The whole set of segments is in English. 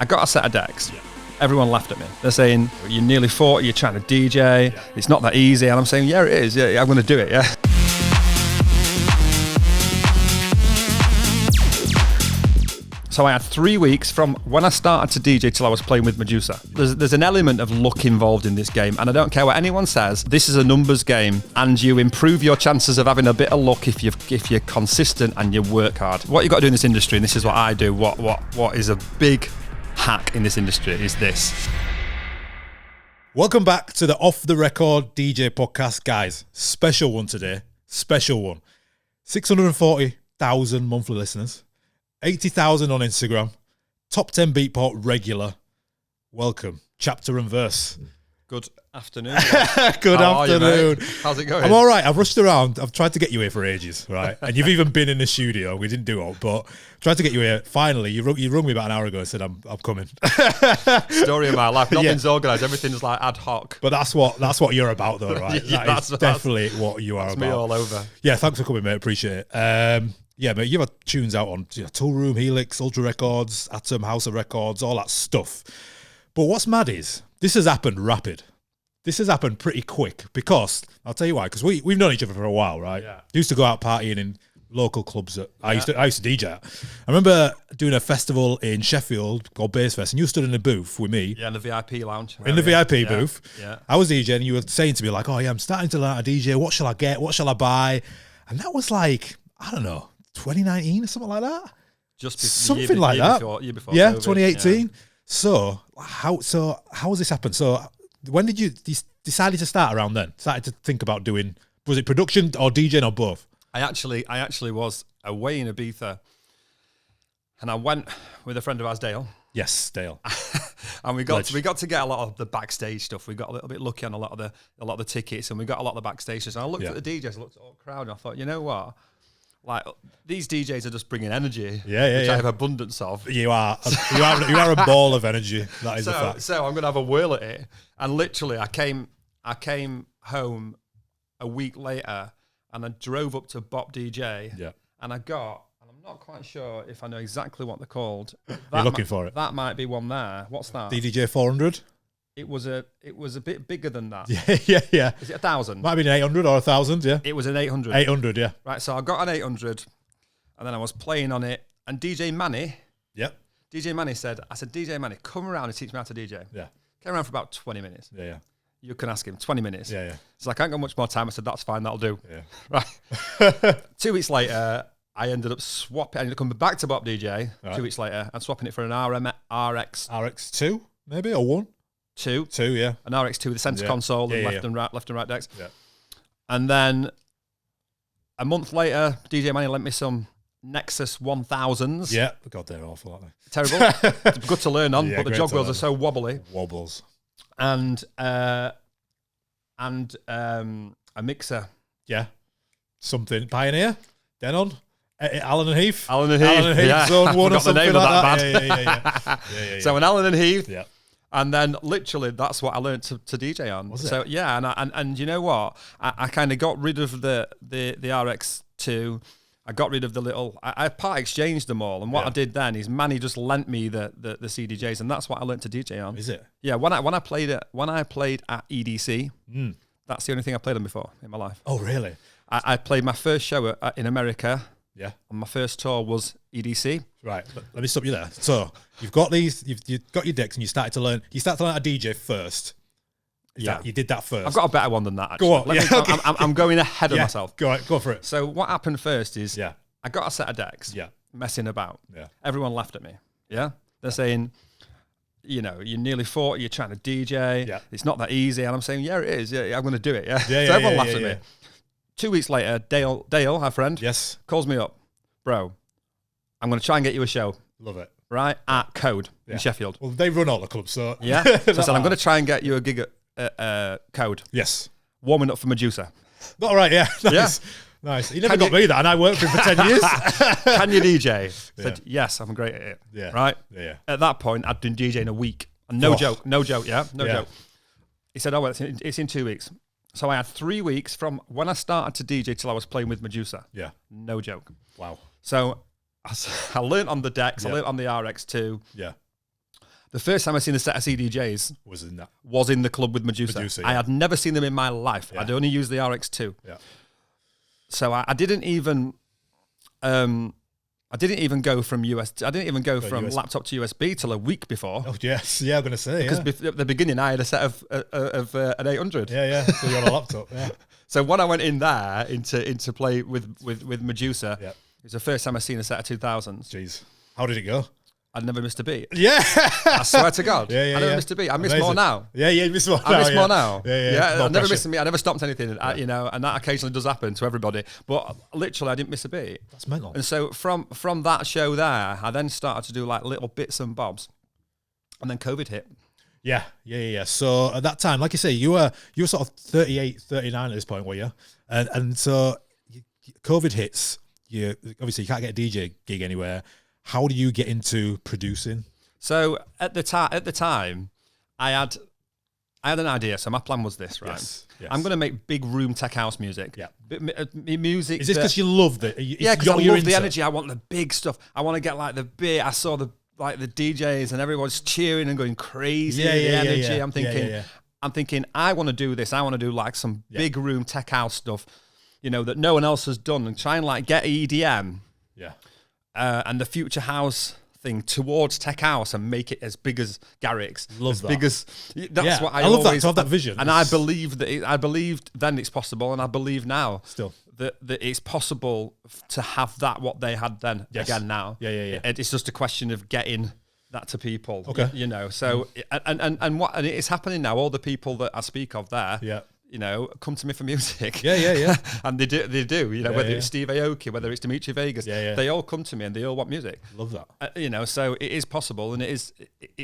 I got a set of decks. Yeah. Everyone laughed at me. They're saying, you're nearly 40, you're trying to DJ. Yeah. It's not that easy. And I'm saying, yeah, it is. Yeah, I'm going to do it, yeah. So I had 3 weeks from when I started to DJ till I was playing with Medusa. There's an element of luck involved in this game, and I don't care what anyone says. This is a numbers game, and you improve your chances of having a bit of luck if you're consistent and you work hard. What you've got to do in this industry, and this is what I do, what is a big hack in this industry is this. Welcome back to the Off the Record DJ podcast, guys. Special one today. Special one. 640,000 monthly listeners. 80,000 on Instagram. Top 10 Beatport regular. Welcome. Chapter and verse. Good afternoon. Good afternoon. How's it going? I'm all right. I've rushed around. I've tried to get you here for ages, right? And you've even been in the studio. We didn't do it, but tried to get you here. Finally, you rung me about an hour ago and said, I'm coming. Story of my life. Nothing's organised. Everything's like ad hoc. But that's what you're about, though, right? Yeah, that's definitely what you are that's about. Me all over. Yeah, thanks for coming, mate. Appreciate it. Yeah, mate, you've had tunes out on Tool Room, Helix, Ultra Records, Atom, House of Records, all that stuff. But what's mad is, this has happened rapid. This has happened pretty quick because, I'll tell you why, because we've known each other for a while, right? Yeah. Used to go out partying in local clubs that I used to DJ at. I remember doing a festival in Sheffield called Bass Fest, and you stood in a booth with me. Yeah, in the VIP lounge. In the VIP booth. Yeah. I was DJing, and you were saying to me, like, oh yeah, I'm starting to learn how to DJ. What shall I get? What shall I buy? And that was like, I don't know, 2019 or something like that. Just something like that. Year before yeah, COVID, 2018. Yeah. So how has this happened? So when did you decided to start around then? Started to think about doing, was it production or DJing or both? I actually was away in Ibiza, and I went with a friend of ours, Dale. Yes, Dale. And we got to get a lot of the backstage stuff. We got a little bit lucky on a lot of the tickets, and we got a lot of the backstage stuff. And I looked at the DJs, I looked at the crowd, and I thought, you know what? Like, these DJs are just bringing energy, which I have abundance of. You are a ball of energy. That is a fact. So I'm going to have a whirl at it. And literally, I came home a week later, and I drove up to Bop DJ. Yeah. And I'm not quite sure if I know exactly what they're called. You're looking for it. That might be one there. What's that? DDJ 400. It was a bit bigger than that. Yeah. Is it 1,000? Might be an 800 or 1,000, yeah. It was an 800. 800, yeah. Right, so I got an 800, and then I was playing on it, and DJ Manny. Yep. DJ Manny said, DJ Manny, come around and teach me how to DJ. Yeah. Came around for about 20 minutes. Yeah. You can ask him, 20 minutes. Yeah. So I can't got much more time. I said, that's fine, that'll do. Yeah. Right. 2 weeks later, I ended up coming back to Bop DJ 2 weeks later and swapping it for an RX. RX2, maybe, or 1? Two, yeah. An RX2 with a center console and left and right decks. Yeah. And then a month later, DJ Manny lent me some Nexus 1000s. Yeah, God, they're awful, aren't they? Terrible. It's good to learn on, but the jog wheels are so wobbly. Wobbles. And a mixer. Yeah. Something. Pioneer? Denon? Allen and Heath? Allen and Heath, yeah. Zone 1 or something like that. Yeah. So an Allen and Heath. Yeah. And then literally that's what I learned to DJ on. Was it? So yeah, and you know what? I kind of got rid of the RX2. I got rid of the little. I part exchanged them all, and what I did then is Manny just lent me the CDJs, and that's what I learned to DJ on. Is it? Yeah. When I played at EDC, that's the only thing I played on before in my life. Oh really? I played my first show in America. Yeah. And my first tour was EDC. Right. Let me stop you there. So you've got these, you've got your decks, and you started to learn how to DJ first. You did that first. I've got a better one than that, actually. Go on. Okay. I'm going ahead of myself. Go for it. So what happened first is I got a set of decks messing about. Yeah. Everyone laughed at me. Yeah. They're saying, you're nearly 40, you're trying to DJ. Yeah. It's not that easy. And I'm saying, yeah, it is. Yeah, I'm going to do it. Yeah. So everyone laughed at me. 2 weeks later, Dale, our friend, calls me up. Bro, I'm going to try and get you a show. Love it. Right? At Code in Sheffield. Well, they run all the clubs, so... Yeah. So I said, I'm going to try and get you a gig at Code. Yes. Warming up for Medusa. All right, yeah. Nice. Yeah. Nice. He never got me that, and I worked for him for 10 years. Can you DJ? Said, yes, I'm great at it. Yeah. Right? Yeah. At that point, I'd been DJing a week. And no joke, yeah? No joke. He said, well, it's in 2 weeks. So I had 3 weeks from when I started to DJ till I was playing with Medusa. Yeah. No joke. Wow. So I learned on the decks. I learned on the RX2. Yeah. The first time I seen a set of CDJs Was in that. was in the club with Medusa. Medusa, I yeah. had never seen them in my life. Yeah. I'd only used the RX2. Yeah. So I didn't even go from I didn't even go from USB. laptop to USB till a week before. Oh yes, yeah. I'm gonna say Because yeah. at the beginning I had a set of an 800. Yeah. So you're on a laptop. Yeah. So when I went in there into play with Medusa, Yeah. it was the first time I seen a set of 2000s. Jeez, how did it go? I'd never missed a beat. Yeah. I swear to God. Yeah, I never missed a beat. I miss Amazing. more now. Yeah, you miss more. I miss more now. Yeah. More I never pressure. missed a beat. I never stopped anything. You know, and that occasionally does happen to everybody. But literally, I didn't miss a beat. That's mental. And so from that show there, I then started to do like little bits and bobs, and then COVID hit. Yeah. So at that time, like you say, you were sort of 38, 39 at this point, were you? And so COVID hits. You obviously you can't get a DJ gig anywhere. How do you get into producing? So at the time, I had an idea. So my plan was this, right? Yes. I'm going to make big room tech house music. Yeah. Music. Is this because you love it? Yeah, because I love the energy. I want the big stuff. I want to get like the big. I saw the DJs and everyone's cheering and going crazy. Yeah, the yeah, energy. yeah. I'm thinking. Yeah. I'm thinking. I want to do this. I want to do like some big room tech house stuff, you know, that no one else has done, and try and like get EDM. Yeah. And the future house thing towards tech house and make it as big as Garrick's. Love as that. big as that's what I love always that, to have that vision. And I believed I believed then it's possible, and I believe now Still. that it's possible to have that what they had then again now. Yeah. It's just a question of getting that to people. Okay. You know. So and what it is happening now. All the people that I speak of there. Yeah. You know, come to me for music. Yeah. And they do. You know, Yeah, whether yeah. it's Steve Aoki, whether it's Dimitri Vegas, Yeah. they all come to me and they all want music. Love that. You know, so it is possible, and it's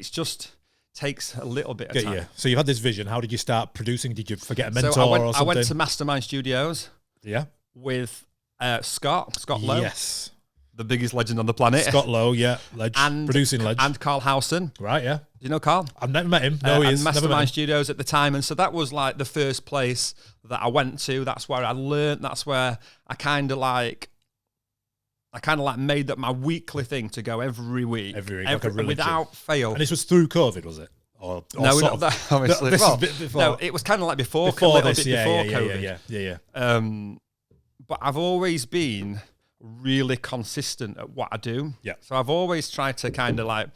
just takes a little bit of time. Yeah. So you had this vision. How did you start producing? Did you forget a mentor So or something? I went to Mastermind Studios Yeah. with Scott Lowe, Yes. the biggest legend on the planet, Scott Lowe, yeah. Producing legend. and Carl Howson. Right, yeah. Do you know Carl? I've never met him. No, he and is. Never met Mastermind him. Studios at the time, and so that was like the first place that I went to. That's where I learned. That's where I kind of like made that my weekly thing to go every week, Every week, like a religion. without fail. And this was through COVID, was it? Or No, sort not of- that, obviously. This Well, is a bit before. no, it was kind of like before Before a little this, bit yeah, before yeah, COVID. yeah. But I've always been really consistent at what I do. Yeah. So I've always tried to kind of like,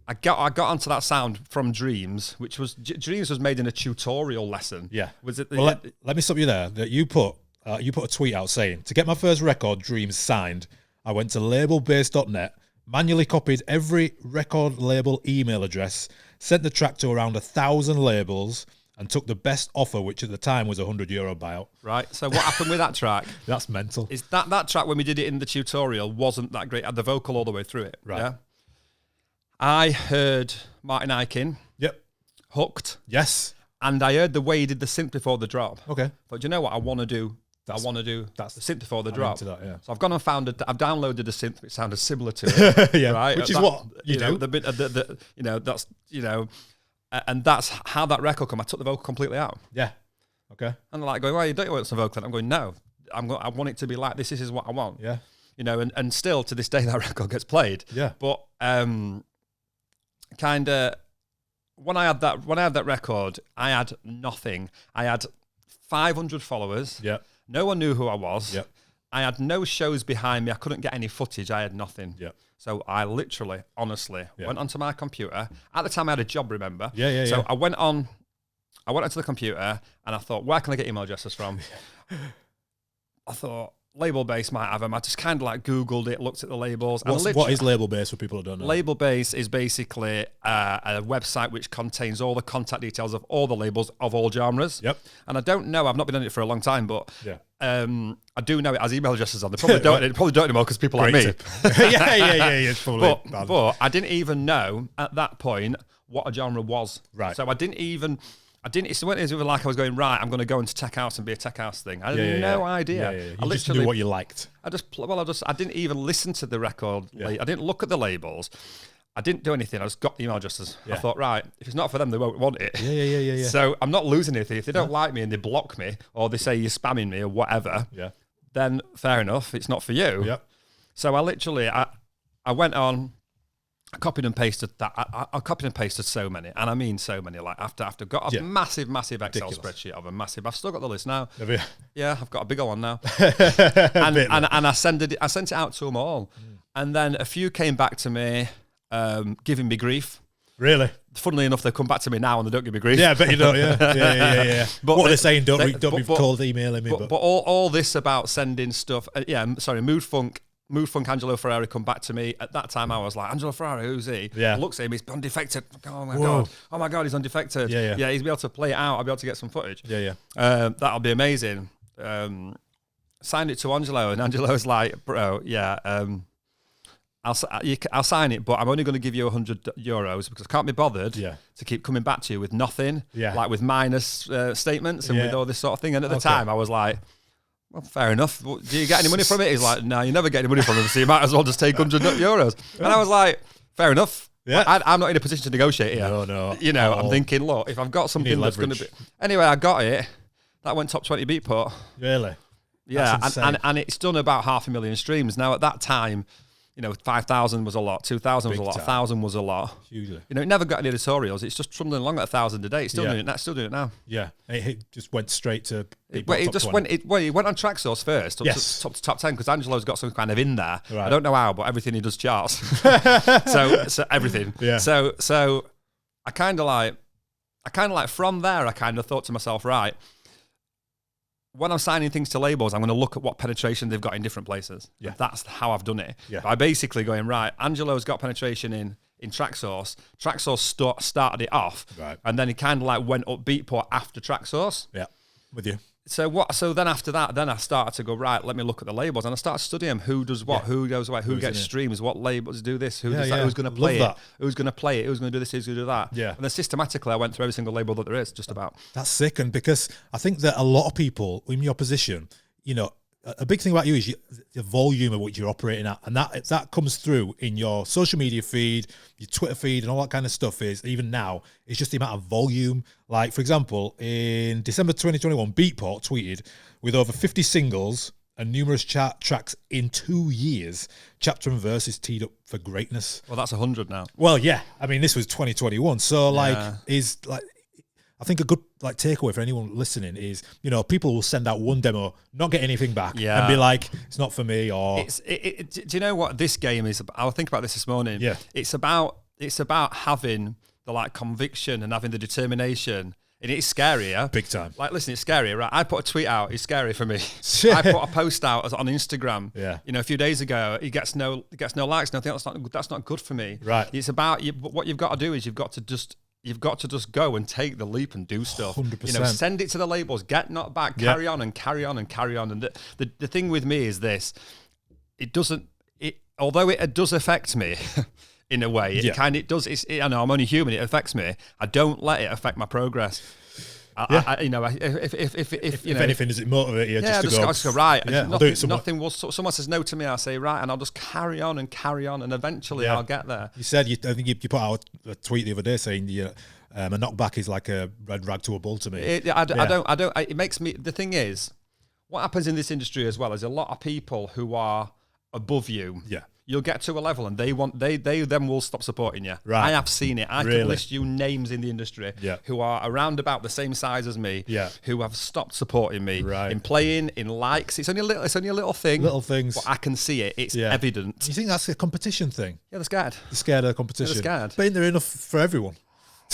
I got onto that sound from Dreams, which was Dreams was made in a tutorial lesson. Yeah. Was it? Well, let me stop you there. That you put a tweet out saying, to get my first record, Dreams, signed, I went to labelbase.net, manually copied every record label email address, sent the track to around 1,000 labels, and took the best offer, which at the time was €100 buyout. Right. So what happened with that track? That's mental. Is that track when we did it in the tutorial wasn't that great. I had the vocal all the way through it. Right. Yeah. I heard Martin Ikin, Yep. Hooked, Yes. and I heard the way he did the synth before the drop. Okay. But do you know what I want to do? I want to do the synth before the drop. into that, yeah. So I've gone and I've downloaded a synth which sounded similar to it. Yeah. Right. Which is what you know, do. the bit, that's and that's how that record come. I took the vocal completely out, Yeah. Okay. and they're like going, "Well, you don't want some vocal." And I'm going, "No, I want it to be like this. This is what I want." Yeah. You know, and still to this day that record gets played. Yeah. But kind of when I had that record, I had nothing. I had 500 followers. Yeah. No one knew who I was. Yep. I had no shows behind me. I couldn't get any footage. I had nothing. Yeah. So I literally, honestly, Yeah. went onto my computer. At the time, I had a job, remember? Yeah. So I went onto the computer and I thought, where can I get email addresses from? I thought, Label Base might have them. I just kind of like Googled it, looked at the labels. What is Label Base for people who don't know? Label Base is basically a website which contains all the contact details of all the labels of all genres. Yep. And I don't know, I've not been on it for a long time, but Yeah. I do know it has email addresses on. They probably don't. They probably don't anymore because people like me. yeah. It's probably bad. But I didn't even know at that point what a genre was. Right. So it's when it was like I was going, right, I'm going to go into tech house and be a tech house thing. I had no idea. Yeah. I You just knew what you liked. I didn't even listen to the record. I didn't look at the labels. I didn't do anything. I just got the email addresses. I thought, right, if it's not for them, they won't want it. Yeah. So I'm not losing anything. If they don't like me and they block me or they say you're spamming me or whatever, Yeah. then fair enough. It's not for you. Yep. So I literally, I went on, I copied and pasted that. I copied and pasted so many, and I mean so many. Like after got a massive Excel spreadsheet of a massive. I've still got the list now. Have you? Yeah, I've got a bigger one now. and I sent it out to them all, and then a few came back to me, giving me grief. Really? Funnily enough, they come back to me now and they don't give me grief. Yeah, I bet you don't. Yeah. But what are they saying? Don't be called emailing me. But all this about sending stuff. Mood Funk Angelo Ferrari come back to me. At that time, I was like, Angelo Ferrari, who's he? Yeah. I looked at him, he's undefected. Oh my god, he's undefected. Yeah, he's be able to play it out. I'll be able to get some footage. Yeah. That'll be amazing. Signed it to Angelo, and Angelo's like, bro, I'll sign it, but I'm only going to give you €100 because I can't be bothered to keep coming back to you with nothing, like with minus statements and with all this sort of thing. And at the time, I was like, well, fair enough. Do you get any money from it? He's like, no, you never get any money from it, so you might as well just take €100. And I was like, fair enough. Yeah. I'm not in a position to negotiate here. No. You know, I'm thinking, look, if I've got something that's going to be... Anyway, I got it. That went top 20 Beatport. Really? Yeah, and it's done about 500,000 streams. Now, at that time... 5,000 was a lot, 2,000 was a lot, 1,000 was a lot. Hugely. It never got any editorials. It's just trundling along at 1,000 a day. It's still doing it. Still doing it now. Yeah, it just went straight to. He went on Tracksource first, up to top 10 because Angelo's got some kind of in there. Right. I don't know how, but everything he does charts. so everything. Yeah. So I kind of like from there. I kind of thought to myself, right. When I'm signing things to labels, I'm going to look at what penetration they've got in different places. Yeah. That's how I've done it. Yeah. By basically going, right, Angelo's got penetration in Tracksource. Tracksource started it off. Right. And then it kind of like went up Beatport after Tracksource. Yeah, with you. So then after that, then I started to go, right, let me look at the labels. And I started studying who does what, who goes away, who gets streams, what labels do this, who's going to play it, who's going to play it, who's going to do this, who's going to do that. Yeah. And then systematically, I went through every single label that there is, just about. That's sick. And because I think that a lot of people in your position, a big thing about you is the volume of which you're operating at, and that comes through in your social media feed, your Twitter feed, and all that kind of stuff. Is even now, it's just the amount of volume. Like, for example, in December 2021, Beatport tweeted, with over 50 singles and numerous tracks in 2 years, chapter and verse is teed up for greatness. Well, that's 100 now. Well, yeah. I mean, this was 2021, so I think a good takeaway for anyone listening is, people will send out one demo, not get anything back, and be like, it's not for me, or... Do you know what this game is about? I was thinking about this morning. Yeah. It's about having the conviction and having the determination. And it's scarier. Big time. Listen, it's scary, right? I put a tweet out, it's scary for me. I put a post out on Instagram. Yeah. A few days ago, it gets no likes. No, I think that's not good for me. Right. It's about what you've got to do is you've got to just go and take the leap and do stuff. 100%. Send it to the labels, get knocked back, carry on and carry on and carry on. And the thing with me is this: although it does affect me in a way, it does. I know I'm only human. It affects me. I don't let it affect my progress. If anything, does it motivate you? Yeah, just go right. Yeah, nothing will. Someone says no to me, I say right, and I'll just carry on, and eventually I'll get there. You said I think you put out a tweet the other day saying a knockback is like a red rag to a bull to me. I don't. It makes me. The thing is, what happens in this industry as well is a lot of people who are above you. Yeah. You'll get to a level and they then will stop supporting you. Right. I have seen it. I can list you names in the industry who are around about the same size as me, who have stopped supporting me in playing, in likes. It's only a little thing. Little things. But I can see it. It's evident. You think that's a competition thing? Yeah, they're scared. They're scared of the competition. They're scared. But ain't there enough for everyone?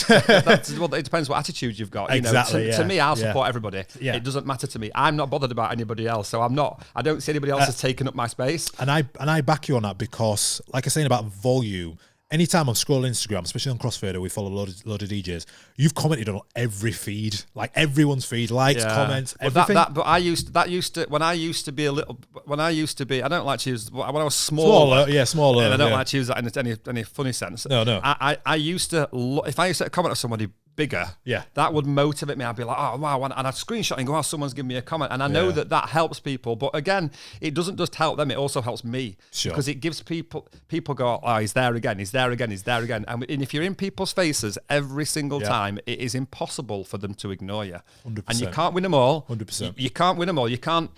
Well, it depends what attitude you've got. Exactly. To me, I'll support everybody. Yeah. It doesn't matter to me. I'm not bothered about anybody else, so I don't see anybody else has taken up my space. And I back you on that because, like I was saying about volume, anytime I'm scrolling Instagram, especially on Crossfader, we follow a load of DJs. You've commented on every feed, like everyone's feed, likes, comments, everything. But I used to when I used to be I don't like to use when I was smaller. Smaller. And I don't like to use that in any funny sense. No. I used to if I used to comment on somebody bigger, that would motivate me. I'd be like, oh wow, and I'd screenshot and go, oh, someone's giving me a comment, and I know that helps people. But again, it doesn't just help them; it also helps me because it gives people go, oh, he's there again, and if you're in people's faces every single time, it is impossible for them to ignore you. 100%. And you can't win them all. 100%. You can't win them all. You can't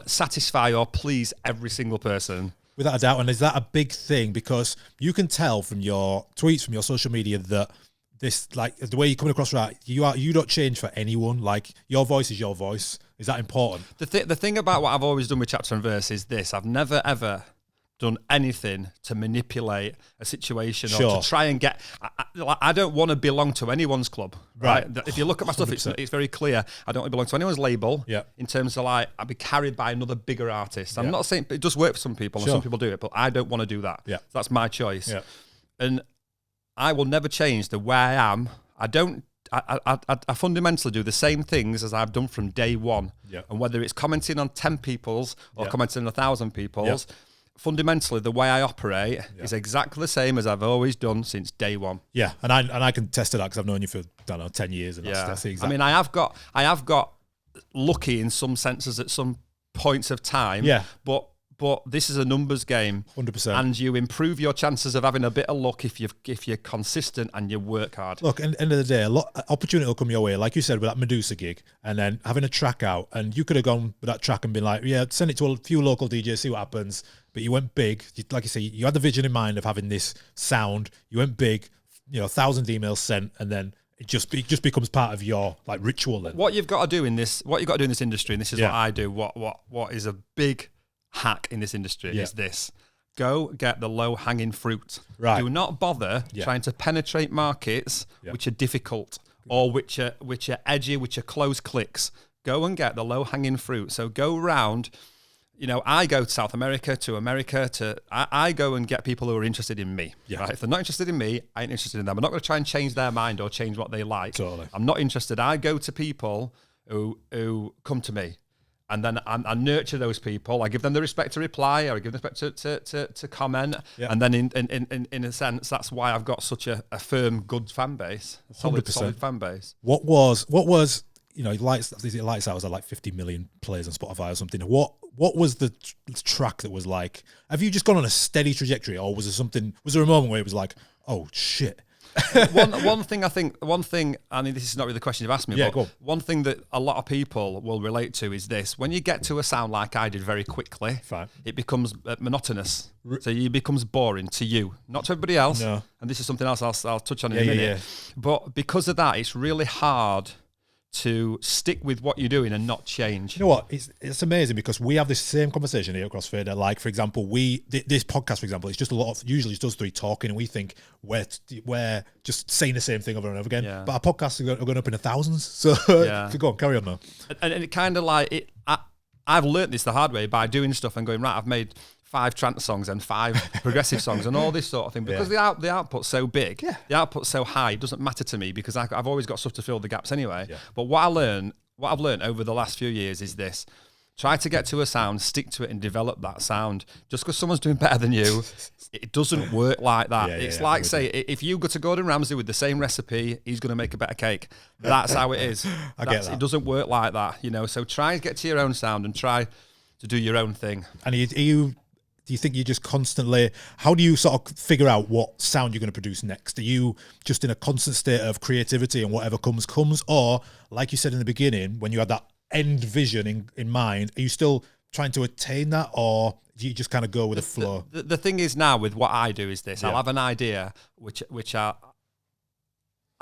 satisfy or please every single person. Without a doubt. And is that a big thing? Because you can tell from your tweets, from your social media, that this, like, the way you're coming across, right, you don't change for anyone. Like, your voice is your voice. Is that important? The thing about what I've always done with Chapter and Verse is this: I've never ever done anything to manipulate a situation or to try and get. I don't want to belong to anyone's club, right? If you look at my stuff, it's very clear. I don't want to belong to anyone's label. Yeah. In terms of like, I'd be carried by another bigger artist. I'm not saying it does work for some people, and some people do it, but I don't want to do that. Yeah. So that's my choice. Yeah. And I will never change the way I am. I don't. I fundamentally do the same things as I've done from day one. Yeah. And whether it's commenting on 10 people's or commenting on 1,000 people's. Yeah. Fundamentally, the way I operate is exactly the same as I've always done since day one. Yeah, and I can test to that because I've known you for, I don't know, 10 years. And that's the exact. I mean, I have got lucky in some senses at some points of time. Yeah. But this is a numbers game, 100%, and you improve your chances of having a bit of luck if you're consistent and you work hard. Look, at the end of the day, a lot opportunity will come your way, like you said with that Medusa gig, and then having a track out, and you could have gone with that track and been like, yeah, send it to a few local DJs, see what happens. But you went big, like you say, you had the vision in mind of having this sound. You went big, 1,000 emails sent, and then it just becomes part of your like ritual. Then what you've got to do in this industry, and this is what I do. What is a big hack in this industry is this: go get the low hanging fruit. Right. Do not bother trying to penetrate markets which are difficult or which are edgy, which are close clicks. Go and get the low hanging fruit. So go round. I go to South America, I go and get people who are interested in me. Yeah. Right? If they're not interested in me, I ain't interested in them. I'm not going to try and change their mind or change what they like. Totally. I'm not interested. I go to people who come to me. And then I nurture those people. I give them the respect to reply, or I give them the respect to comment. Yeah. And then in a sense, that's why I've got such a firm, good fan base, a solid fan base. What was Lights Out was like 50 million plays on Spotify or something. What was the track that was like? Have you just gone on a steady trajectory, or was there a moment where it was like, oh shit? one thing, I mean, this is not really the question you've asked me, but one thing that a lot of people will relate to is this: when you get to a sound like I did very quickly, it becomes monotonous. So it becomes boring to you, not to everybody else. No. And this is something else I'll touch on in a minute. Yeah. But because of that, it's really hard to stick with what you're doing and not change. You know what? It's amazing because we have this same conversation here across Fader. Like, for example, this podcast, for example, it's just usually just us three talking, and we think we're just saying the same thing over and over again. Yeah. But our podcasts are going up in the thousands. So go on, carry on now. And it kind of like I've learnt this the hard way by doing stuff and going, right, I've made 5 trance songs and 5 progressive songs and all this sort of thing, because the output's so big, the output's so high, it doesn't matter to me because I've always got stuff to fill the gaps anyway. Yeah. But what I've learned over the last few years is this: try to get to a sound, stick to it, and develop that sound. Just because someone's doing better than you, it doesn't work like that. It's like, say, if you go to Gordon Ramsay with the same recipe, he's going to make a better cake. That's how it is. I get that. It doesn't work like that, So try and get to your own sound and try to do your own thing. And do you think you just constantly, how do you sort of figure out what sound you're going to produce next? Are you just in a constant state of creativity and whatever comes? Or, like you said in the beginning, when you had that end vision in mind, are you still trying to attain that, or do you just kind of go with the flow? The thing is now with what I do is this: I'll have an idea which I'll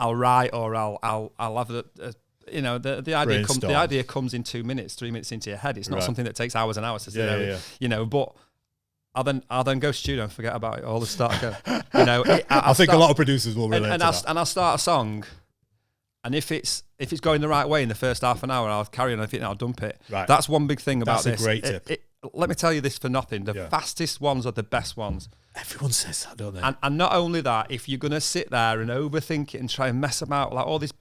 write, or I'll have the idea comes in 2 minutes, 3 minutes into your head. It's not something that takes hours and hours to sit there. But I'll then go studio and forget about it all the start again. I think a lot of producers will relate to that. And I'll start a song, and if it's going the right way in the first half an hour, I'll carry on. I think I'll dump it. Right. That's one big thing about this. That's a great tip. Let me tell you this for nothing: the fastest ones are the best ones. Everyone says that, don't they? And not only that, if you're gonna sit there and overthink it and try and mess about like all this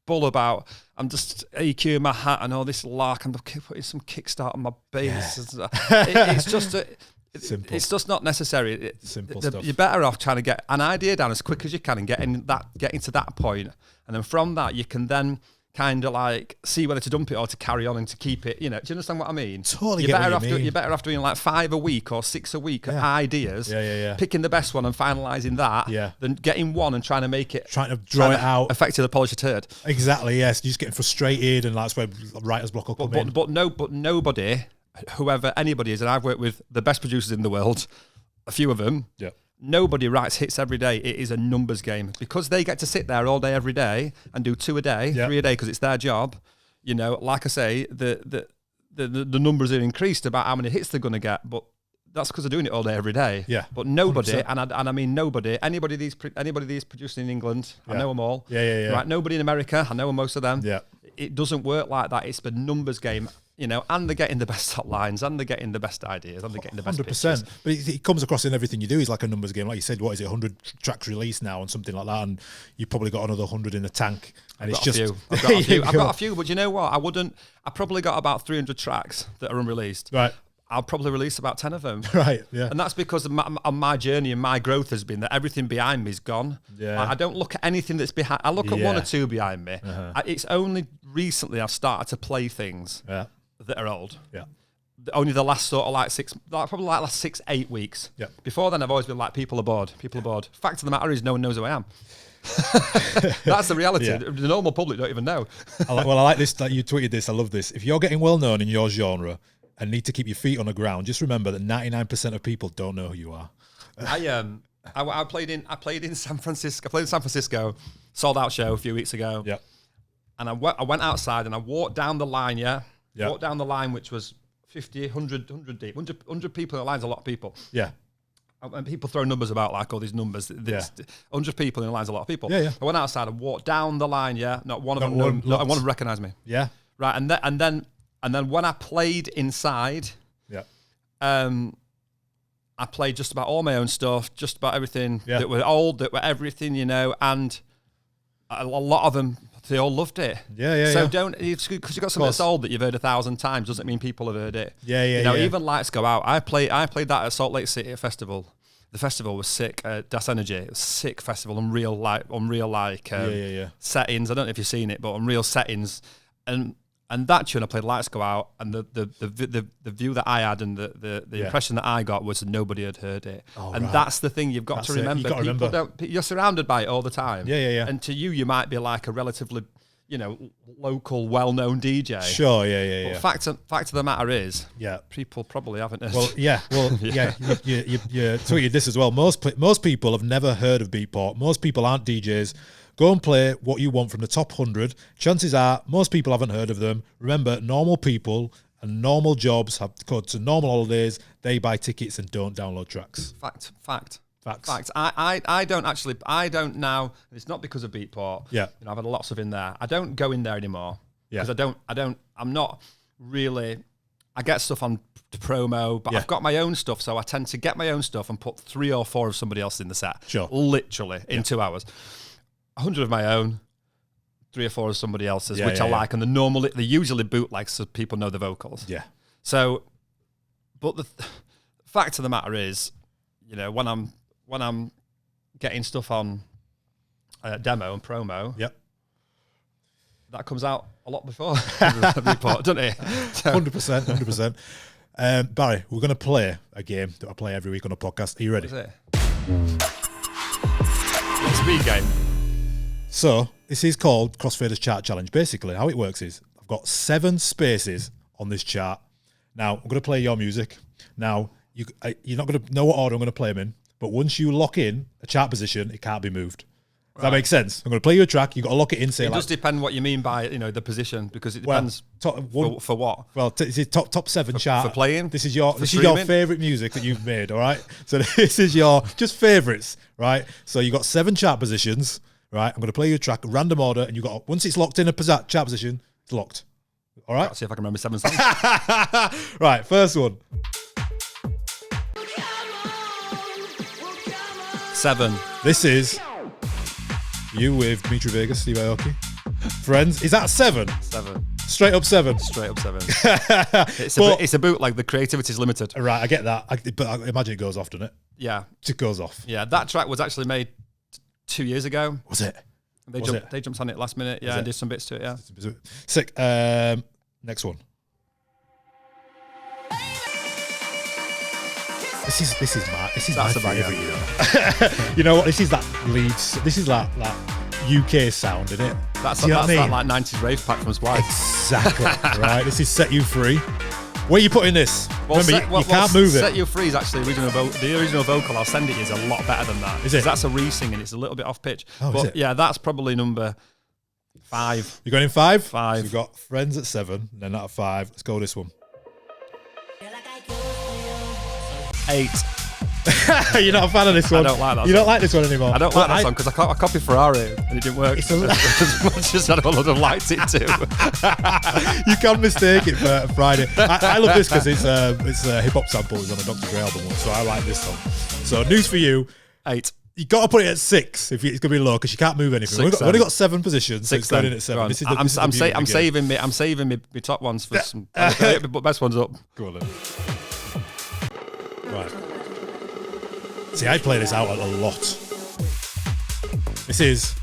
bull about, I'm just EQing my hat and all this lark, I'm putting some kickstart on my bass. It's just simple. It's just not necessary. Simple stuff. You're better off trying to get an idea down as quick as you can and getting to that point, and then from that you can then kind of like see whether to dump it or to carry on and to keep it. Do you understand what I mean? Totally. You're better off doing like 5 a week or 6 a week ideas. Picking the best one and finalising that. Than getting one and trying to make it. Trying to draw it out. Effectively polish a turd. Exactly. Yes. You're just getting frustrated, and that's where writer's block will come in. But nobody whoever anybody is, and I've worked with the best producers in the world, a few of them. Yeah. Nobody writes hits every day. It is a numbers game because they get to sit there all day, every day, and do 2 a day, 3 a day because it's their job. You know, like I say, the numbers are increased about how many hits they're going to get, but that's because they're doing it all day, every day. Yeah. But nobody, and I mean nobody, anybody these producing in England, I know them all. Yeah. Right, nobody in America, I know most of them. Yeah. It doesn't work like that. It's the numbers game, you know, and they're getting the best top lines, and they're getting the best ideas, and they're getting the best 100%. But it comes across in everything you do. It's like a numbers game. Like you said, what is it, 100 tracks released now and something like that, and you've probably got another 100 in the tank. And I've got a few, but you know what? I probably got about 300 tracks that are unreleased. Right. I'll probably release about 10 of them. Right, yeah. And that's because of my journey and my growth has been that everything behind me is gone. Yeah. I don't look at anything that's behind. I look at 1 or 2 behind me. It's only recently I've started to play things that are old. Yeah. Only the last sort of probably last 6-8 weeks. Yeah. Before then, I've always been like, people are bored. Fact of the matter is, no one knows who I am. That's the reality. Yeah. The normal public don't even know. I like this. Like you tweeted this. I love this. If you're getting well known in your genre and need to keep your feet on the ground, just remember that 99% of people don't know who you are. I played in San Francisco. I played in San Francisco, sold out show a few weeks ago. Yeah. And I went outside and I walked down the line. Yeah. Walked down the line, which was 50, 100 deep. 100 people in the line's a lot of people. Yeah. And people throw numbers about like all these numbers. 100 people in the line's a lot of people. Yeah. I went outside and walked down the line. Yeah. Not one of them recognized me. Yeah. Right. And then when I played inside, I played just about all my own stuff, just about everything that were old, that were everything, you know, and a lot of them, they all loved it. So don't, because you've got something that's old that you've heard 1,000 times doesn't mean people have heard it. You know, even Lights Go Out. I played that at Salt Lake City festival. The festival was sick. Das Energy. It was a sick festival. Unreal settings. I don't know if you've seen it, but unreal settings. And that tune I played, Lights Go Out, and the view that I had and the impression that I got was nobody had heard it. That's the thing you've got to remember. You're surrounded by it all the time. And to you might be like a relatively, you know, local, well-known DJ. Sure, But fact of the matter is, people probably haven't heard. You tweeted this as well. Most people have never heard of Beatport. Most people aren't DJs. Go and play what you want from the top 100. Chances are most people haven't heard of them. Remember, normal people and normal jobs have to go to normal holidays. They buy tickets and don't download tracks. Facts. I don't now. It's not because of Beatport. Yeah. You know, I've had lots of in there. I don't go in there anymore because I'm not really. I get stuff on to promo, but I've got my own stuff, so I tend to get my own stuff and put 3 or 4 of somebody else in the set. Sure. Literally in 2 hours. 100 of my own, 3 or 4 of somebody else's, which I like, and they usually bootleg so people know the vocals. Yeah. So, but the fact of the matter is, you know, when I'm getting stuff on demo and promo, that comes out a lot before the report, doesn't it? 100%. Barry, we're going to play a game that I play every week on a podcast. Are you ready? What is it? Speed game. So, this is called Crossfaders Chart Challenge. Basically, how it works is I've got 7 spaces on this chart. Now, I'm going to play your music. Now, you're not going to know what order I'm going to play them in, but once you lock in a chart position, it can't be moved. Does that make sense? I'm going to play you a track. You've got to lock it in. It does depend what you mean by, you know, the position, because it depends for what. Well, this is top 7 chart. For playing? This is your favourite music that you've made, all right? So this is your just favourites, right? So you've got 7 chart positions, right? I'm going to play you a track, random order, and once it's locked in a chart position, it's locked. All right? Let's see if I can remember 7 songs. Right, first one. 7. This is you with Dimitri Vegas, Steve Aoki. Friends, is that 7? 7. Straight up 7. Straight up 7. It's a bootleg. The creativity is limited. Right, I get that. But I imagine it goes off, doesn't it? Yeah. It goes off. Yeah, that track was actually made 2 years ago. Was it? They jumped on it last minute. Yeah, and did some bits to it. Yeah. Sick. Next one. This is my favourite, you know. You know what? This is that Leeds. This is that UK sound, isn't it? That's that like 90s rave pack from Splice. Exactly. Right. This is Set You Free. Where are you putting this? Remember, you can't move it. Set Your Free's actually the original vocal I'll send it is a lot better than that. Is it? That's a re-sing and it's a little bit off pitch. Oh, but is it? Yeah, that's probably number 5. You're going in 5? 5. So you've got Friends at 7, then that at 5. Let's go this one. 8. You're not a fan of this one. I don't like that. You don't like this one anymore. I don't like that song because I copied Ferrari and it didn't work as much as I would have liked it to. You can't mistake it for Friday. I love this because it's a hip hop sample. It's on a Dr. Dre album, so I like this song. So news for you: 8. You got to put it at 6 if it's going to be low because you can't move anything. We've only got 7 positions. 6 so it's going in at 7. This is I'm saving my top ones for some. But best ones up. Go on then. Right. See, I play this out a lot. This is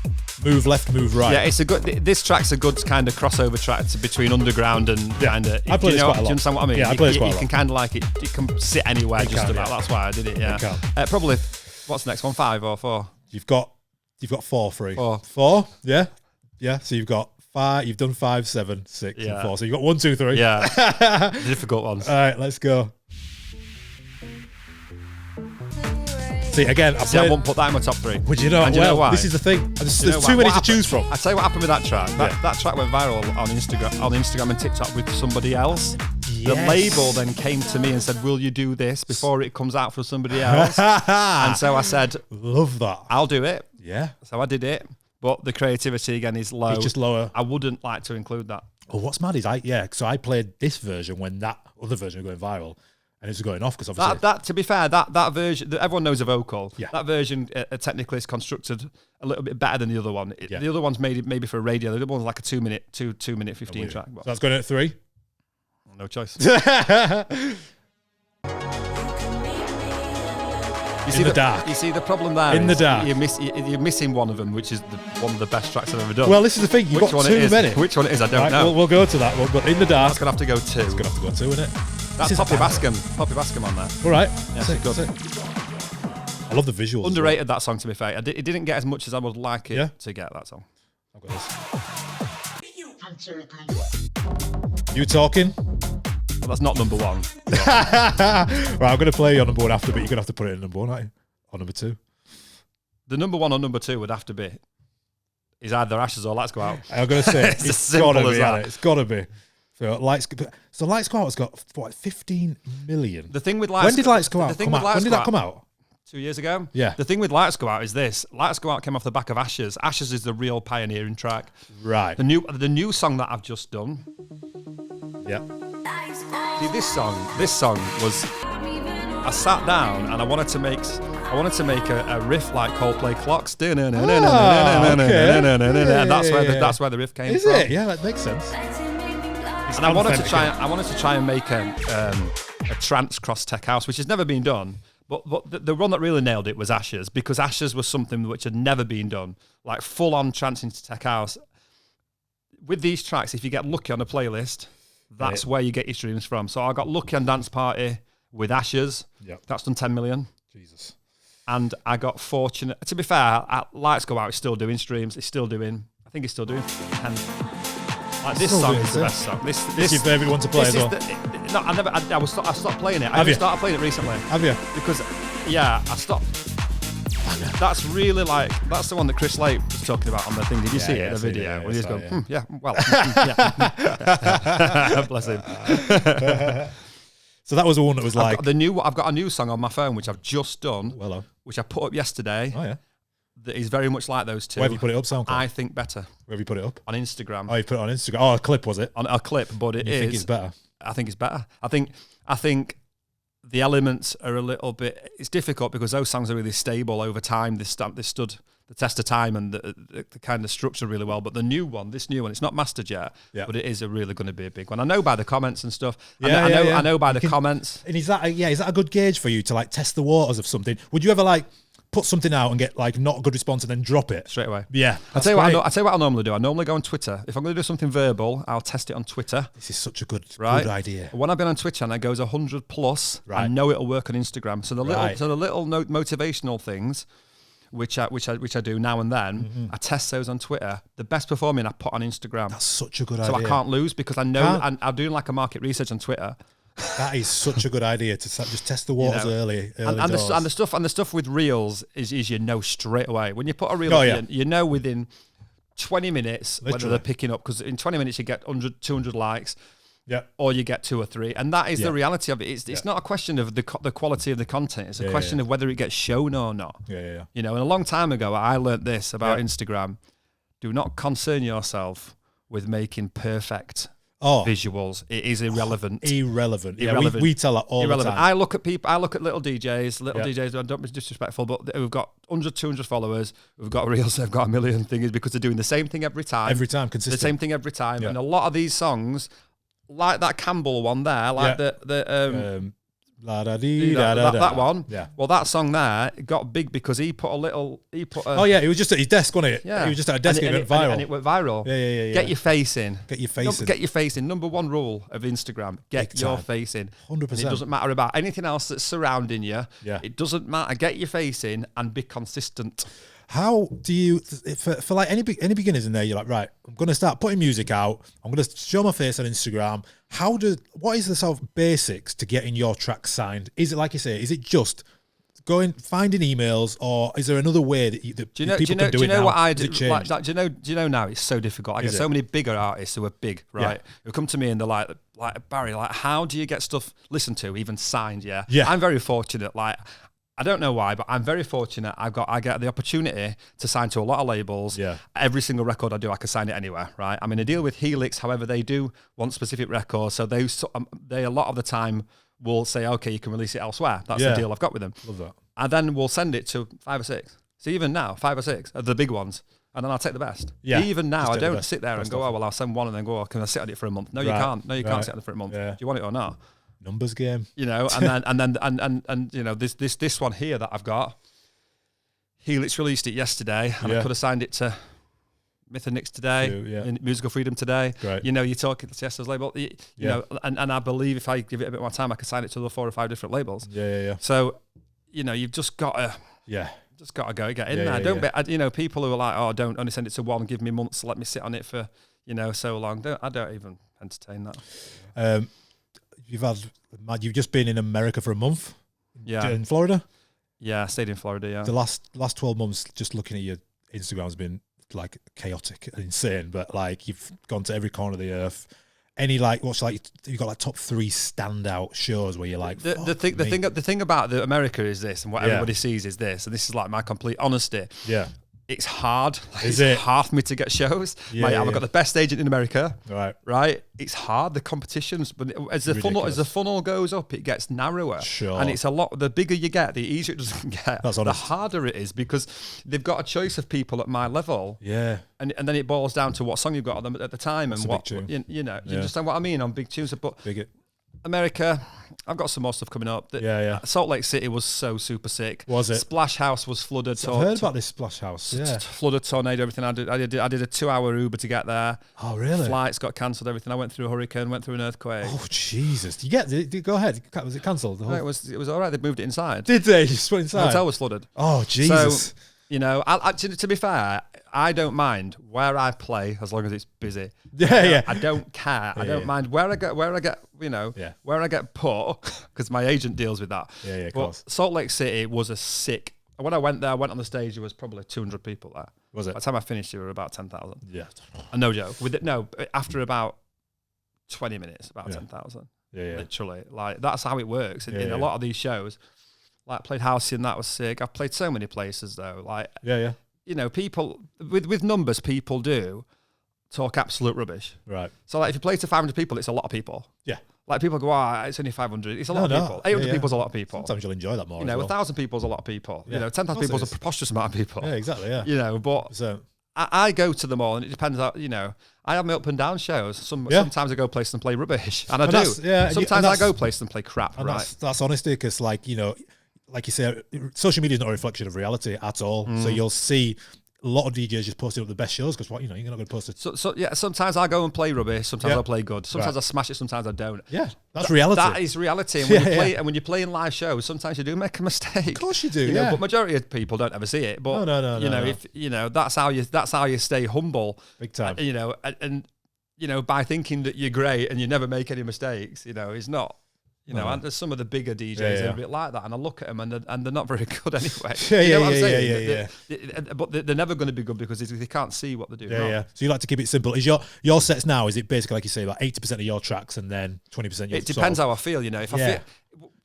move left, move right. Yeah, it's a good. This track's a good kind of crossover track between underground and kind of. I play this quite a lot. Do you understand what I mean? Yeah, I play this quite a lot. You can kind of like it. You can sit anywhere just about. Yeah. That's why I did it. Yeah. Probably. What's the next one? 5 or 4? You've got 4 free. 4. Yeah. Yeah. So you've got 5. You've done 5, 7, 6, and 4. So you've got 1, 2, 3. Yeah. Difficult ones. All right, let's go. See, again, I won't put that in my top 3. Would you know? Why? This is the thing. There's too many to choose from. I tell you what happened with that track. That track went viral on Instagram and TikTok with somebody else. Yes. The label then came to me and said, "Will you do this before it comes out for somebody else?" And so I said, "Love that. I'll do it." Yeah. So I did it, but the creativity again is low. It's just lower. I wouldn't like to include that. Well, what's mad is so I played this version when that other version was going viral. And it's going off because obviously that to be fair, that version everyone knows a vocal. Yeah. That version technically is constructed a little bit better than the other one. The other one's made it maybe for radio. The other one's like a 2 minute 15 track. So that's going at 3. No choice. In the dark. You see the problem there. In the dark. You're missing one of them, which is one of the best tracks I've ever done. Well, this is the thing. You've got too many. Which one it is? I don't know. We'll go to that one. But in the dark, that's gonna have to go 2. It's gonna have to go 2, isn't it? That's Poppy Bascom on there. All right. Yeah, that's it. I love the visuals. Underrated that song, to be fair. It didn't get as much as I would like it to get, that song. I've got this. You talking? Well, that's not number 1. Right, I'm going to play your number 1 after, but you're going to have to put it in number 1, aren't you? Or number 2. The number 1 or number 2 would have to be is either Ashes or Lights Go Out. I'm going to say it's got to be. It's got to be. So Lights Go Out has got what, 15 million. The thing with Lights. When did Lights Go Out come out? When did that come out? 2 years ago. Yeah. The thing with Lights Go Out is this. Lights Go Out came off the back of Ashes. Ashes is the real pioneering track. Right. The new song that I've just done. Yeah. See, this song was. I sat down and I wanted to make a riff like Coldplay Clocks. And that's where the riff came from. Is it? Yeah, that makes sense. And I wanted to try and make a trance cross tech house, which has never been done. But the one that really nailed it was Ashes, because Ashes was something which had never been done, like full on trance into tech house. With these tracks, if you get lucky on a playlist, that's where you get your streams from. So I got lucky on Dance Party with Ashes. Yep. That's done 10 million. Jesus. And I got fortunate. To be fair, Lights Go Out is still doing streams. It's still doing. I think it's still doing 10. Like this song is the best song. This is your favourite one to play as well. I stopped playing it. I started playing it recently. Have you? Because I stopped. That's really that's the one that Chris Lake was talking about on the thing. Did you see it? The video where he's going, well, bless him. So that was the one that was like I've got a new song on my phone which I've just done, which I put up yesterday. Oh yeah. That is very much like those two. Where have you put it up, SoundCloud? I think better. Where have you put it up? On Instagram. Oh, you put it on Instagram. Oh, a clip, was it? On a clip, but it is. You think it's better? I think it's better. I think the elements are a little bit. It's difficult because those songs are really stable over time. They stood the test of time and the kind of structure really well. But this new one, it's not mastered yet, but it is really going to be a big one. I know by the comments and stuff. I know by the comments. And is that a good gauge for you to like test the waters of something? Would you ever like put something out and get like not a good response and then drop it straight away? Yeah, I'll tell you what I normally do. I normally go on Twitter. If I'm going to do something verbal, I'll test it on Twitter. This is such a good idea. When I've been on Twitter and it goes 100 plus, I know it'll work on Instagram. So the little motivational things, which I do now and then, I test those on Twitter. The best performing I put on Instagram. That's such a good idea. So I can't lose because I know I'm doing like a market research on Twitter. That is such a good idea to just test the waters early and doors. the stuff with reels is you know straight away when you put a reel up, you know within 20 minutes whether they're picking up, because in 20 minutes you get 100, 200 likes. Yeah, or you get 2 or 3, and that is the reality of it. It's not a question of the quality of the content. It's a question of whether it gets shown or not. You know, and a long time ago, I learned this about Instagram: do not concern yourself with making perfect visuals. It is irrelevant. Irrelevant. Yeah, we tell that all the time. I look at people. I look at little DJs. I don't be disrespectful, but we've got 100, 200 followers. We've got reels. They've got 1 million things because they're doing the same thing every time. Consistent. The same thing every time, and a lot of these songs. Like that Campbell one there, like that one. Yeah. Well, that song there got big because he put it was just at his desk, wasn't it? Yeah. He was just at a desk and it went viral. And it went viral. Yeah. Get your face in. Get your face in. Get your face in. Number one rule of Instagram: get your face in. 100%. And it doesn't matter about anything else that's surrounding you. Yeah. It doesn't matter. Get your face in and be consistent. How do you, for like any beginners in there, you're like, right, I'm going to start putting music out. I'm going to show my face on Instagram. What is the sort of basics to getting your track signed? Is it, like you say, is it just finding emails, or is there another way that people can do it now? Do you know what I do? Like, do you know now it's so difficult. I get so many bigger artists who are big, right? Who come to me and they're like Barry, like, how do you get stuff listened to, even signed? Yeah. I'm very fortunate. Like, I don't know why, but I'm very fortunate. I get the opportunity to sign to a lot of labels. Yeah. Every single record I do, I can sign it anywhere, right? I'm in a deal with Helix. However, they do want specific records, so they a lot of the time will say, okay, you can release it elsewhere. That's the deal I've got with them. Love that. And then we'll send it to 5 or 6. So even now, 5 or 6 are the big ones. And then I'll take the best. Yeah. Even now, I don't sit there and go, oh, well, I'll send one and then go, oh, can I sit on it for a month? No, you can't. No, you can't sit on it for a month. Yeah. Do you want it or not? Numbers game, you know, and you know, this one here that I've got, Helix released it yesterday, and I could have signed it to Myth and Nix today, in Musical Freedom today. Great. You know, you're talking to Siesta's label, you know, and I believe if I give it a bit more time, I can sign it to the 4 or 5 different labels. Yeah. So, you know, you've just got to, just got to go get in there. Don't be, you know, people who are like, oh, don't only send it to one, give me months, let me sit on it for, you know, so long. I don't even entertain that. You've just been in America for a month. Yeah. In Florida. Yeah, I stayed in Florida. Yeah. The last 12 months, just looking at your Instagram has been like chaotic and insane. But like, you've gone to every corner of the earth. Any like, you've got like top 3 standout shows where you're like, the thing about America is this, and what everybody sees is this, and this is like my complete honesty. Yeah. It's hard. It's hard for me to get shows. I've got the best agent in America. Right. It's hard. The competitions, but as the funnel goes up, it gets narrower. Sure. And it's a lot. The bigger you get, the easier it doesn't get. That's honest. The harder it is because they've got a choice of people at my level. Yeah. And then it boils down to what song you've got at the time. That's and what you know. You understand what I mean on big tunes, but America, I've got some more stuff coming up. Salt Lake City was so super sick. Was it? Splash House was flooded. I've heard about this Splash House. Yeah. Flooded, tornado, everything. I did a 2-hour Uber to get there. Oh, really? Flights got cancelled, everything. I went through a hurricane, went through an earthquake. Oh, Jesus. Go ahead. Was it cancelled? No, it was all right. They moved it inside. Did they? Just went inside? The hotel was flooded. Oh, Jesus. So, you know, to be fair, I don't mind where I play as long as it's busy. I don't care. I don't mind where I get, you know, where I get put, because my agent deals with that. Of course. Salt Lake City was a sick. When I went there, I went on the stage, there was probably 200 people there. Was it? By the time I finished, there were about 10,000. Yeah. And no joke. After about 20 minutes, about 10,000. Yeah. Literally. Like, that's how it works. In a lot of these shows, like, I played House and that was sick. I've played so many places though. Like, you know, people with numbers, people do talk absolute rubbish. Right. So like, if you play to 500 people, it's a lot of people. Yeah. Like, people go, it's only 500. It's a lot of people. 800 people is a lot of people. Sometimes you'll enjoy that more. You know, 1,000 people is a lot of people. You know, 10,000 people is a preposterous amount of people. Yeah, exactly. Yeah. You know, but I go to them all, and it depends. You know, I have my up and down shows. Sometimes I go places and play rubbish, and I do. Sometimes I go places and play crap. And right. That's honesty, because, like, you know, like you say, social media is not a reflection of reality at all. So you'll see a lot of DJs just posting up the best shows because, you know, you're not going to post it. So sometimes I go and play rubbish. Sometimes I play good. Sometimes I smash it. Sometimes I don't. Yeah, that's reality. That is reality. And when you play in live shows, sometimes you do make a mistake. Of course you do. You know, but majority of people don't ever see it. But if you know, that's how you stay humble. Big time. You know, and you know, by thinking that you're great and you never make any mistakes, you know, it's not. You know, and there's some of the bigger DJs that are a bit like that, and I look at them and they're not very good anyway. You know what I'm saying? But they're never going to be good because they can't see what they're doing wrong. Yeah. So you like to keep it simple. Is your sets now? Is it basically like you say, like 80% of your tracks and then 20%? It depends how I feel. You know, if I feel.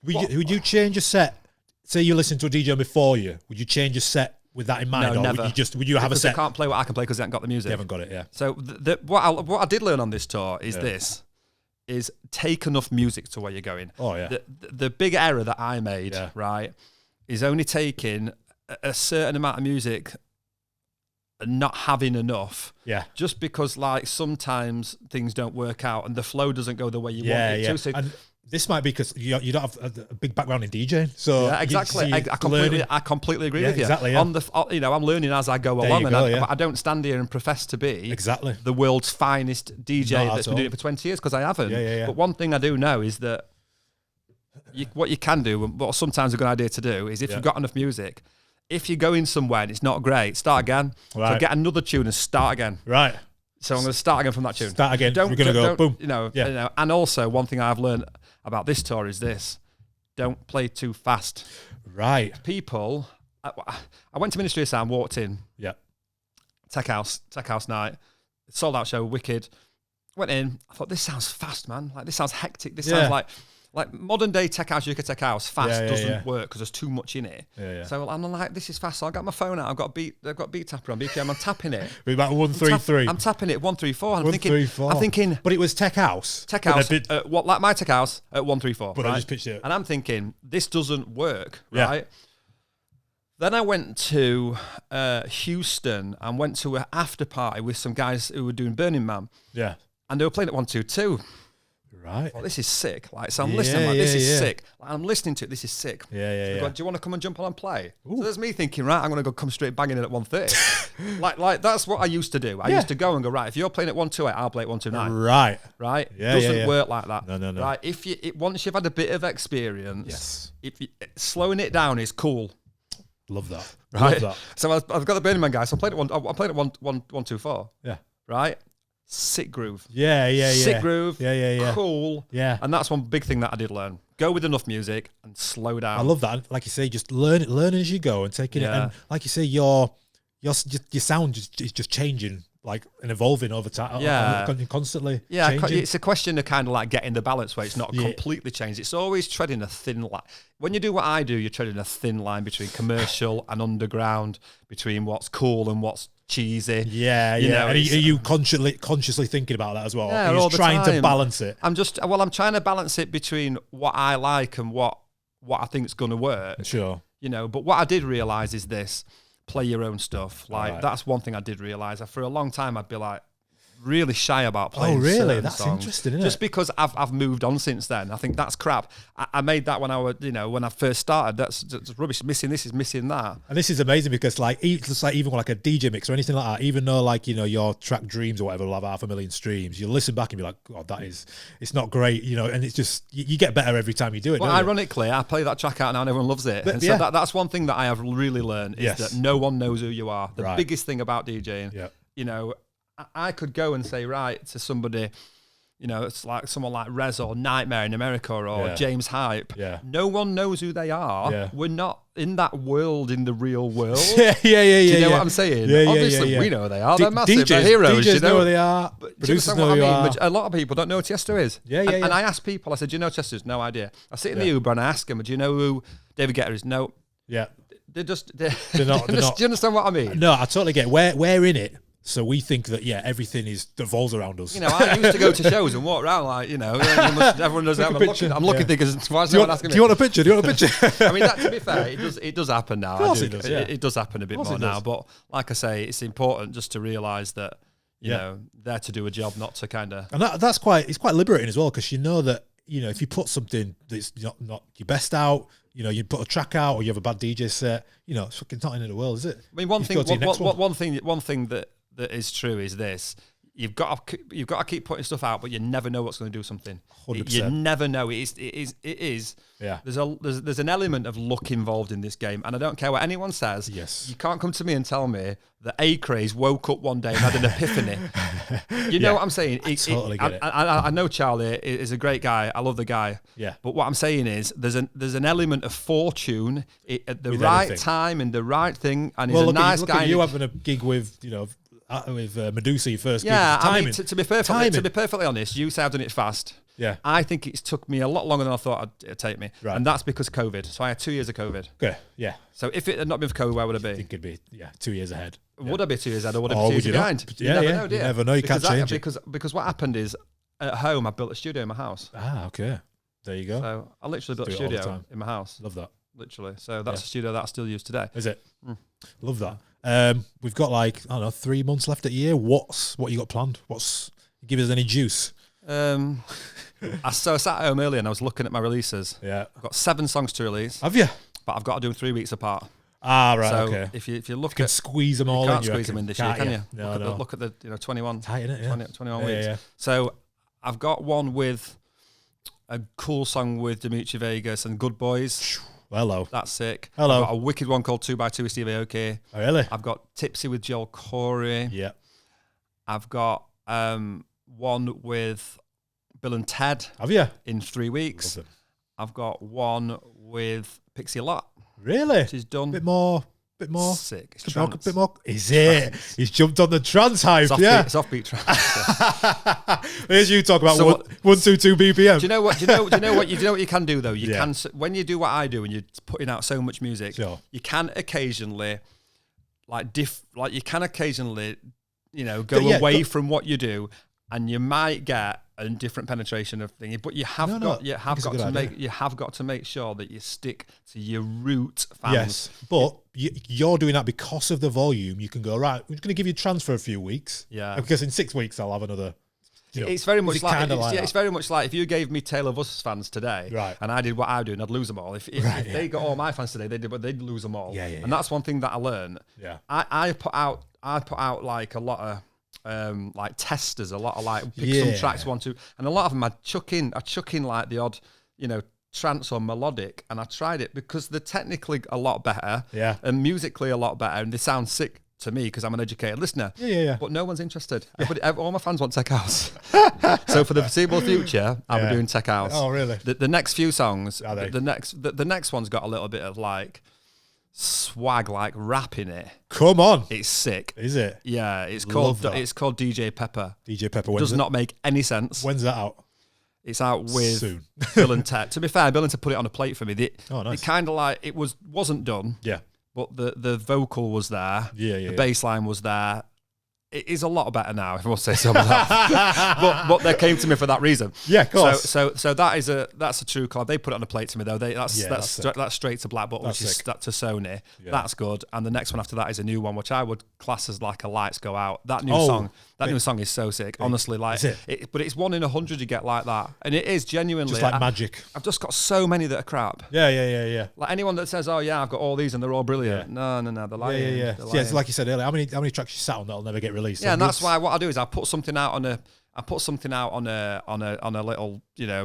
Would you change your set? Say you listen to a DJ before you. Would you change your set with that in mind, no, or never. Would you have a set? I can't play what I can play because they haven't got the music. They haven't got it. Yeah. So what I did learn on this tour is this. Is take enough music to where you're going. Oh, yeah. The big error that I made, right, is only taking a certain amount of music and not having enough. Yeah. Just because, like, sometimes things don't work out and the flow doesn't go the way you want it to. So this might be because you don't have a big background in DJing, so exactly. I completely agree with you. Exactly. Yeah. I'm learning as I go along, but I don't stand here and profess to be the world's finest DJ that's been doing it for 20 years because I haven't. But one thing I do know is that what you can do, what sometimes a good idea to do, is if you've got enough music, if you're going somewhere and it's not great, start again. Right. So get another tune and start again. Right. So I'm going to start again from that tune. Start again. We're going to go boom. You know, and also one thing I've learned about this tour is this: don't play too fast. Right. People, I went to Ministry of Sound, walked in. Yeah. Tech house night, sold out show, wicked. Went in. I thought, this sounds fast, man. Like, this sounds hectic. This sounds like modern day tech house, UK tech house. Fast doesn't work because there's too much in it. So I'm like, this is fast. So I got my phone out. I've got beat tapper on BPM. I'm tapping it. About 133. I'm tapping it 134. I'm thinking. But it was tech house. Tech house. Like my tech house at 134. But I just pitched it. And I'm thinking, this doesn't work, right? Then I went to Houston and went to an after party with some guys who were doing Burning Man. Yeah. And they were playing at 122. Right. Well, this is sick. Like, so I'm listening. Like, this is sick. Like, I'm listening to it. This is sick. Go, do you want to come and jump on and play? Ooh. So there's me thinking, right, I'm going to go come straight banging in at 130. like that's what I used to do. I used to go and go, right, if you're playing at 128, I'll play at 129. Right. Yeah. Doesn't work like that. No. Right. Once you've had a bit of experience, slowing it down is cool. Love that. Right. Love that. So I've got the Burning Man guy. So I played at 124. Yeah. Right. Sick groove. Sick groove. Cool. Yeah. And that's one big thing that I did learn. Go with enough music and slow down. I love that. Like you say, just learn as you go and taking it. And like you say, your sound is just changing, like, and evolving over time. Constantly. Yeah. Changing. It's a question of kind of like getting the balance where it's not completely changed. It's always treading a thin line. When you do what I do, you're treading a thin line between commercial and underground, between what's cool and what's cheesy. You know, and are you consciously thinking about that as well? Yeah, you're just trying to balance it. I'm trying to balance it between what I like and what I think is going to work. Sure. You know, but what I did realize is this: play your own stuff. Like, that's one thing I did realize. For a long time, I'd be like really shy about playing. Oh, really? That's songs. Interesting, isn't Just because I've moved on since then. I think that's crap. I made that when I first started. That's rubbish. Missing this is missing that. And this is amazing because it's like even like a DJ mix or anything like that. Even though your track Dreams or whatever will have 500,000 streams, you listen back and be like, God, it's not great, and it's just you get better every time you do it. Well, ironically, I play that track out now and everyone loves it. And so that's one thing that I have really learned is that no one knows who you are. The biggest thing about DJing, I could go and say, right, to somebody, it's like someone like Rez or Nightmare in America or James Hype. Yeah. No one knows who they are. Yeah. We're not in that world in the real world. Do you know what I'm saying? Obviously, we know who they are. They're massive. They're heroes. DJs know who they are. Producers know who they are. A lot of people don't know who Tiesto is. And I ask people, I said, do you know Tiesto's? No idea. I sit in the Uber and I ask them, do you know who David Guetta is? No. Yeah. They're not. Do you understand what I mean? No, I totally get it. We're in it. So we think that everything revolves around us. I used to go to shows and walk around like everyone does that. I'm looking thinking, why is someone asking me? Do you want a picture? I mean, to be fair, it does happen now. Of course it does. It does happen a bit more now. But like I say, it's important just to realise that they're to do a job, not to kind of. And that's quite liberating as well, because you know that if you put something that's not your best out. You put a track out or you have a bad DJ set. It's not the end of the world, is it? I mean, one thing that is true is this: you've got to keep putting stuff out, but you never know what's going to do something. 100%. You never know. It is. Yeah. There's an element of luck involved in this game, and I don't care what anyone says. Yes. You can't come to me and tell me that A-Craze woke up one day and had an epiphany. You know what I'm saying? I totally get it. I know Charlie is a great guy. I love the guy. Yeah. But what I'm saying is there's an element of fortune at the With right anything. time and the right thing, and he's a Look nice at guy. you having a gig with, with Medusa, your first Yeah, gig. I mean, to be perfectly honest, you say I've done it fast. Yeah. I think it's took me a lot longer than I thought it'd take me. Right. And that's because of COVID. So I had 2 years of COVID. Okay, yeah. So if it had not been for COVID, where would I I be? think it'd be, 2 years ahead. Would I be 2 years ahead or would I Or be 2 would years you not? behind? Yeah, You never yeah. know, do You never know. You can't change it. Because what happened is, at home, I built a studio in my house. Ah, okay. There you go. So I literally built a Do it all the studio time. in my house. Love that. Literally. So that's a studio that I still use today. Is it? Love that. We've got 3 months left at the year. What you got planned? Give us any juice. I sat at home earlier and I was looking at my releases. Yeah. I've got 7 songs to release, Have you? but I've got to do them 3 weeks apart. Ah, right. So okay. if you look You can at, squeeze them you all in. can't you squeeze reckon? them in this year, Can't can you? you? No, Look at the 21, Tight, innit? Yeah. 21 Yeah, weeks. yeah. So I've got one with a cool song with Dimitri Vegas and Good Boys. Hello. That's sick. Hello. I've got a wicked one called 2x2 with Steve Aoki. Oh, really? I've got Tipsy with Joel Corey. Yeah. I've got one with Bill and Ted Have you? in 3 weeks. Love them. I've got one with Pixie Lott, Really? which is done. Bit more. Sick. It's Bit more. trance. Bit more. Is it? He's jumped on the trance hype. It's offbeat, Yeah. it's offbeat trance. Here's you talk about So 122 BPM. Do you know what you can do though? You can, when you do what I do and you're putting out so much music, Sure. you can occasionally go Yeah, away from what you do, and you might get a different penetration of thingy. But you have got to make sure that you stick to your root fans. Yes, but you're doing that because of the volume. You can go, right, we're going to give you trans for a few weeks. Yeah. Because in 6 weeks, I'll have another. It's very much like that? it's very much like if you gave me Tale of Us fans today, Right. and I did what I do, and I'd lose them all. If they got all my fans today, they'd lose them all. Yeah. And that's one thing that I learned. Yeah. I put out like a lot of like testers, a lot of like pick some tracks, 1, 2, and a lot of them I chuck in like the odd, trance or melodic, and I tried it because they're technically a lot better, and musically a lot better, and they sound sick to me because I'm an educated listener. Yeah. But no one's interested. All my fans want tech house. So for the foreseeable future, I'll be doing tech house. Oh, really? The next few songs, Are they? the next one's got a little bit of like swag, like rap in it. Come on. It's sick. Is it? Yeah, it's Love called that. DJ Pepper. DJ Pepper. Does not make any sense. When's that out? It's out with Soon. Bill and Ted. To be fair, Bill and Ted put it on a plate for me. Nice. It kind of like it wasn't done, Yeah. but the vocal was there. Yeah. The bass line was there. It is a lot better now, if I must say so myself. but they came to me for that reason. Yeah, of course. So that's a true collab. They put it on a plate to me though. That's straight to Black Bottle, That's which is sick. to Sony. Yeah. That's good. And the next one after that is a new one, which I would class as like a lights go out. That new song is so sick. Honestly, like Is it? But it's 1 in 100 you get like that, and it is genuinely Just like magic. I've just got so many that are crap. Yeah. Like anyone that says, "Oh yeah, I've got all these and they're all brilliant." Yeah. No, they're lying. Yeah. They're Yeah, it's lying. like you said earlier. How many tracks you sat on that'll never get released? Yeah, and that's why what I do is I put something out on a little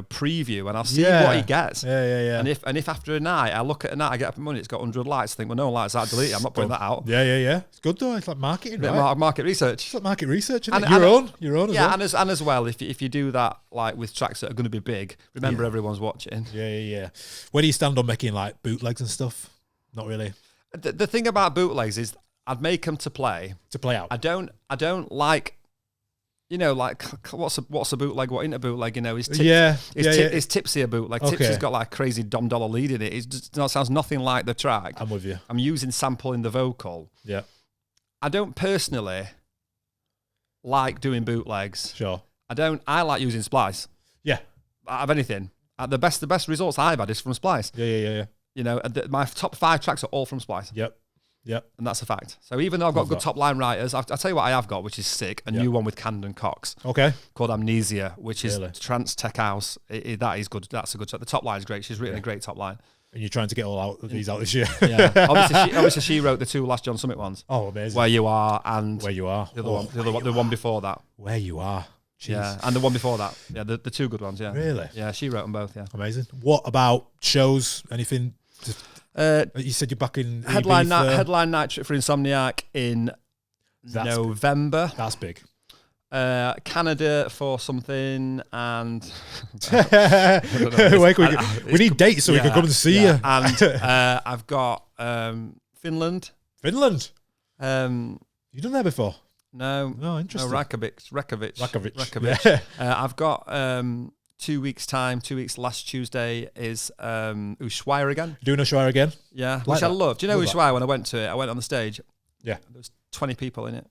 preview, and I'll see what he gets. Yeah. And if after a night I look at a night, I get up in money, it's got 100 likes. I think, well, no lights, I'll delete it. I'm not putting that out. Yeah. It's good though. It's like marketing, right? Market research. It's like market research, isn't And- it? and- Your own as Yeah, well. and as well, if you do that like with tracks that are going to be big, remember everyone's watching. Yeah. Where do you stand on making like bootlegs and stuff? Not really. The thing about bootlegs is I'd make them to play. To play out. I don't like. Like what's a bootleg? What ain't a bootleg? Is Tipsy a bootleg? Okay. Tipsy's got like a crazy Dom Dollar lead in it. It sounds nothing like the track. I'm with you. I'm using sample in the vocal. Yeah. I don't personally like doing bootlegs. Sure. I like using Splice. Yeah. Out of anything, the best results I've had is from Splice. Yeah. My top 5 tracks are all from Splice. Yep. And that's a fact. So even though I've got Love good that. top line writers, I'll tell you what I have got, which is sick. A new one with Camden Cox Okay. called Amnesia, which is Really? trance tech house. That is good. That's a good track. The top line is great. She's written a great top line. And you're trying to get these out this year. Yeah. Obviously, she wrote the 2 last John Summit ones. Oh, amazing. Where You Are and Where You Are. The other the one before that. Where You Are. Jeez. Yeah, and the one before that. Yeah, the 2 good ones. Yeah. Really? Yeah, she wrote them both. Yeah. Amazing. What about shows? Anything? You said you're back in headline night trip for Insomniac in November. That's big. Canada for something, and we need dates so we can come and see you. And I've got Finland. Finland. You done there before? No. Oh, interesting. No, Reykjavik. Yeah. I've got 2 weeks time. 2 weeks. Last Tuesday is Ushuaia again. Doing Ushuaia again? Yeah, which I love. Do you know Ushuaia? When I went to it, I went on the stage. Yeah, there was 20 people in it.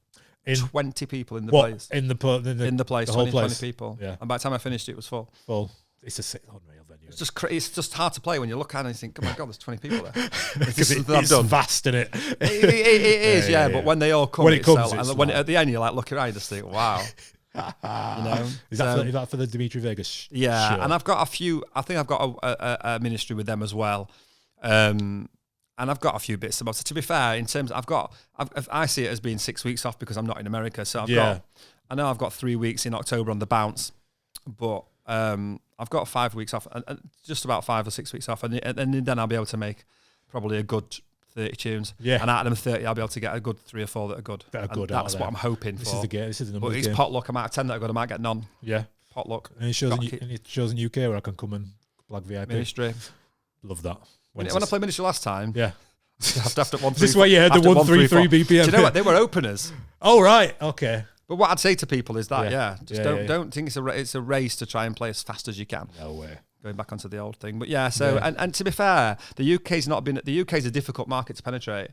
20 people in the what? place. In the place, the 20 people. Yeah. And by the time I finished, it was full. Full. It's a sick unreal venue. It's just hard to play when you look at it and you think, oh my God, there's 20 people there. It's vast, isn't it? It is, yeah. But when they all come, when it comes, and when at the end you're like looking around, you just think, wow. Is that for the Dimitri Vegas? Yeah, show? And I've got a few. I think I've got a ministry with them as well. And I've got a few bits about. So to be fair, in terms, I see it as being 6 weeks off because I'm not in America. So I know I've got 3 weeks in October on the bounce, but I've got 5 weeks off, and just about 5 or 6 weeks off, and then I'll be able to make probably a good 30 tunes. Yeah. And out of them 30, I'll be able to get a good 3 or 4 that are good. That's what I'm hoping for. This is the game. This is the number. But it's potluck. I might have 10 that are good. I might get none. Yeah. Potluck. Any shows in UK where I can come and plug VIP? Ministry. Love that. When I played Ministry last time, yeah. After 133, this is where you had the 133 BPM. Do you know what? They were openers. Oh, right. Okay. But what I'd say to people is that, don't think it's a race to try and play as fast as you can. No way. Going back onto the old thing. But and to be fair, the UK's a difficult market to penetrate.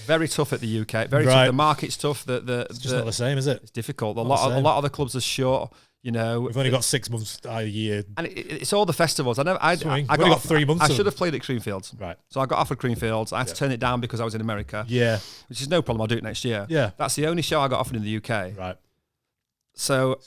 Very tough at the UK. Very tough. The market's tough. It's just not the same, is it? It's difficult. A lot of the clubs are short. You know, we've only got 6 months a year, and it's all the festivals. I got 3 months. I should have played at Creamfields, right? So I got offered Creamfields. I had to turn it down because I was in America. Yeah, which is no problem. I'll do it next year. Yeah, that's the only show I got offered in the UK. Right. So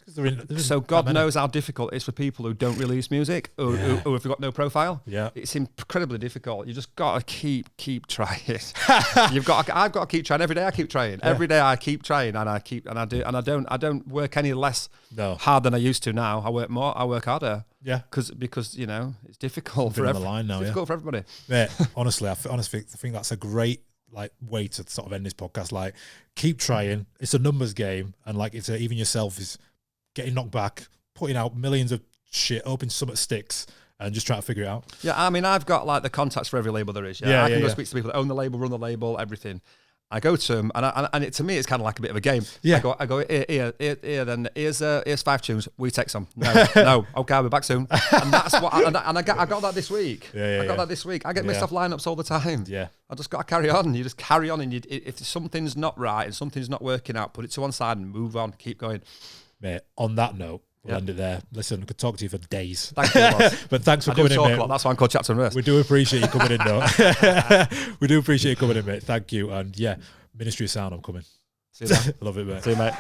God knows how difficult it is for people who don't release music or who have got no profile. Yeah, it's incredibly difficult. You just got to keep trying. I've got to keep trying every day. I keep trying every day. I keep trying, and I don't work any less hard than I used to now. I work more. I work harder. Yeah, because you know it's difficult for everyone. It's difficult for everybody. Yeah, honestly, I think that's a great way to sort of end this podcast. Keep trying. It's a numbers game, and even yourself is getting knocked back, putting out millions of shit, hoping something sticks, and just trying to figure it out. Yeah, I mean, I've got the contacts for every label there is. I can go speak to people that own the label, run the label, everything. I go to them, and to me, it's kind of like a bit of a game. Yeah. I go here, then here's 5 tunes. We take some. No, okay, we're back soon. And that's what. I got that this week. I got that this week. I get missed off lineups all the time. Yeah. I just got to carry on. You just carry on, and if something's not right and something's not working out, put it to one side and move on. Keep going. Mate, on that note, we'll end it there. Listen, I could talk to you for days. Thank you, but thanks for coming in, mate. That's why I'm called Chapter and Verse. We do appreciate you coming in, though. We do appreciate you coming in, mate. Thank you. And Ministry of Sound, I'm coming. See you, Love it, mate. See you, mate.